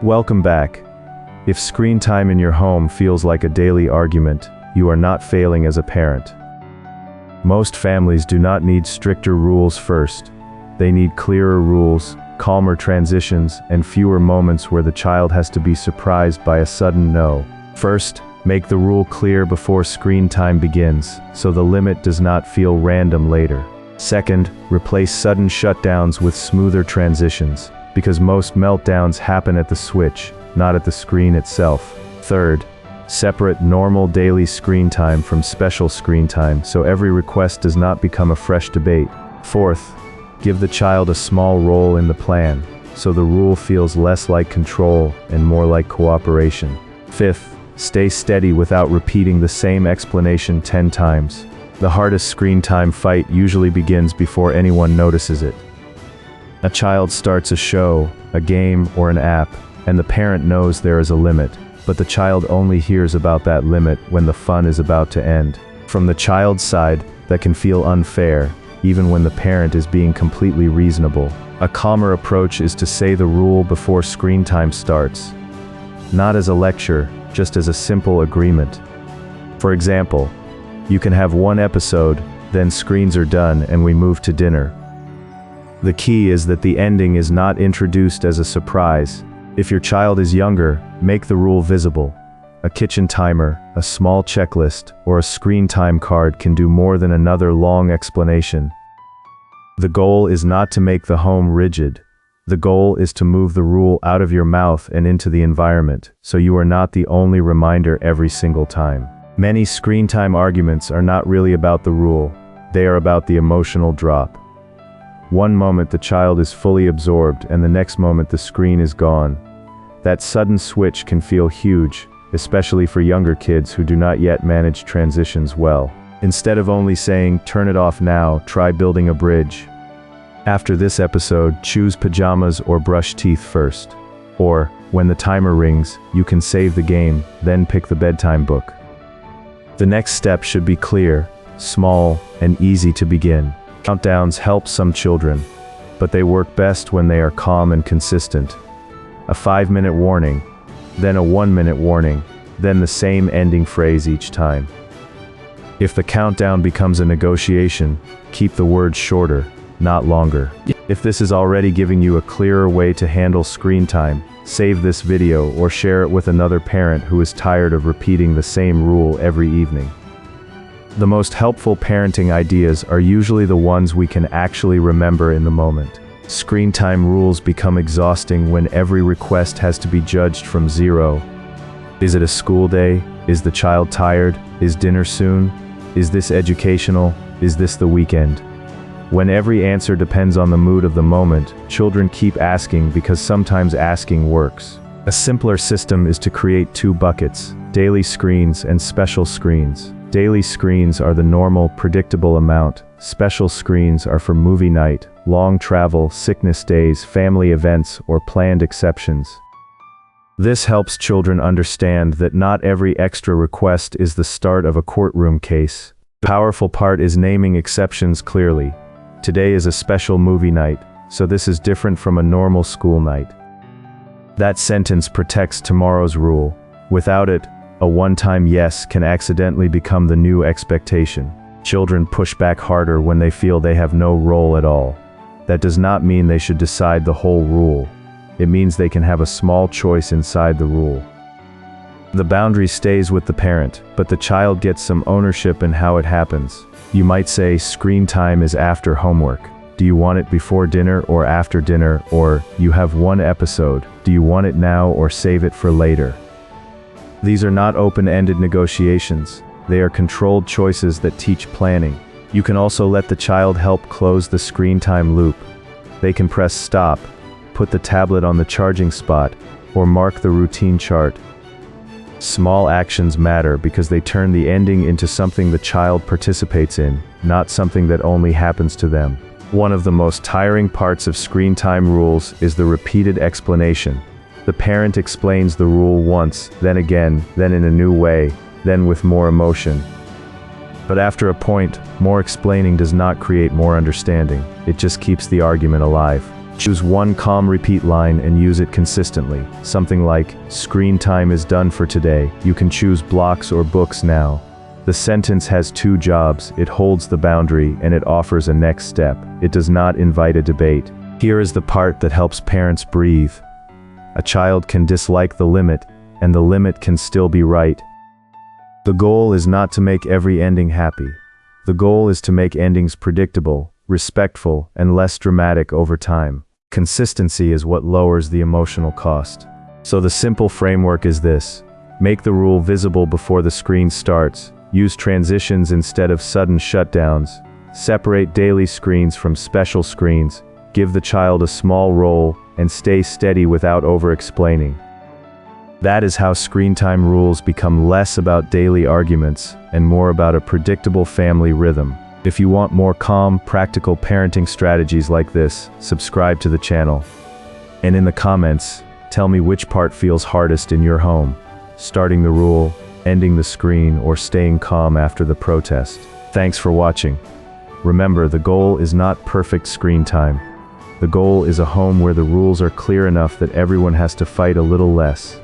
Welcome back. If screen time in your home feels like a daily argument, you are not failing as a parent. Most families do not need stricter rules first. They need clearer rules, calmer transitions, and fewer moments where the child has to be surprised by a sudden no. First, make the rule clear before screen time begins, so the limit does not feel random later. Second, replace sudden shutdowns with smoother transitions, because most meltdowns happen at the switch, not at the screen itself. Third, separate normal daily screen time from special screen time so every request does not become a fresh debate. Fourth, give the child a small role in the plan, so the rule feels less like control and more like cooperation. Fifth, stay steady without repeating the same explanation 10 times. The hardest screen time fight usually begins before anyone notices it. A child starts a show, a game, or an app, and the parent knows there is a limit, but the child only hears about that limit when the fun is about to end. From the child's side, that can feel unfair, even when the parent is being completely reasonable. A calmer approach is to say the rule before screen time starts. Not as a lecture, just as a simple agreement. For example, you can have one episode, then screens are done and we move to dinner. The key is that the ending is not introduced as a surprise. If your child is younger, make the rule visible. A kitchen timer, a small checklist, or a screen time card can do more than another long explanation. The goal is not to make the home rigid. The goal is to move the rule out of your mouth and into the environment, so you are not the only reminder every single time. Many screen time arguments are not really about the rule, they are about the emotional drop. One moment the child is fully absorbed and the next moment the screen is gone. That sudden switch can feel huge, especially for younger kids who do not yet manage transitions well. Instead of only saying, "Turn it off now," try building a bridge. After this episode, choose pajamas or brush teeth first. Or, when the timer rings, you can save the game, then pick the bedtime book. The next step should be clear, small, and easy to begin. Countdowns help some children, but they work best when they are calm and consistent. A 5-minute warning, then a 1-minute warning, then the same ending phrase each time. If the countdown becomes a negotiation, keep the words shorter, not longer. If this is already giving you a clearer way to handle screen time, save this video or share it with another parent who is tired of repeating the same rule every evening. The most helpful parenting ideas are usually the ones we can actually remember in the moment. Screen time rules become exhausting when every request has to be judged from zero. Is it a school day? Is the child tired? Is dinner soon? Is this educational? Is this the weekend? When every answer depends on the mood of the moment, children keep asking because sometimes asking works. A simpler system is to create 2 buckets, daily screens and special screens. Daily screens are the normal, predictable amount. Special screens are for movie night, long travel, sickness days, family events, or planned exceptions. This helps children understand that not every extra request is the start of a courtroom case. The powerful part is naming exceptions clearly. Today is a special movie night, so this is different from a normal school night. That sentence protects tomorrow's rule. Without it, a one-time yes can accidentally become the new expectation. Children push back harder when they feel they have no role at all. That does not mean they should decide the whole rule. It means they can have a small choice inside the rule. The boundary stays with the parent, but the child gets some ownership in how it happens. You might say, screen time is after homework. Do you want it before dinner or after dinner? Or, you have 1 episode. Do you want it now or save it for later? These are not open-ended negotiations. They are controlled choices that teach planning. You can also let the child help close the screen time loop. They can press stop, put the tablet on the charging spot, or mark the routine chart. Small actions matter because they turn the ending into something the child participates in, not something that only happens to them. One of the most tiring parts of screen time rules is the repeated explanation. The parent explains the rule once, then again, then in a new way, then with more emotion. But after a point, more explaining does not create more understanding. It just keeps the argument alive. Choose one calm repeat line and use it consistently. Something like, "Screen time is done for today. You can choose blocks or books now." The sentence has two jobs. It holds the boundary and it offers a next step. It does not invite a debate. Here is the part that helps parents breathe. A child can dislike the limit, and the limit can still be right. The goal is not to make every ending happy. The goal is to make endings predictable, respectful, and less dramatic over time. Consistency is what lowers the emotional cost. So the simple framework is this. Make the rule visible before the screen starts. Use transitions instead of sudden shutdowns. Separate daily screens from special screens. Give the child a small role, and stay steady without over-explaining. That is how screen time rules become less about daily arguments and more about a predictable family rhythm. If you want more calm, practical parenting strategies like this, subscribe to the channel. And in the comments, tell me which part feels hardest in your home. Starting the rule, ending the screen, or staying calm after the protest. Thanks for watching. Remember, the goal is not perfect screen time. The goal is a home where the rules are clear enough that everyone has to fight a little less.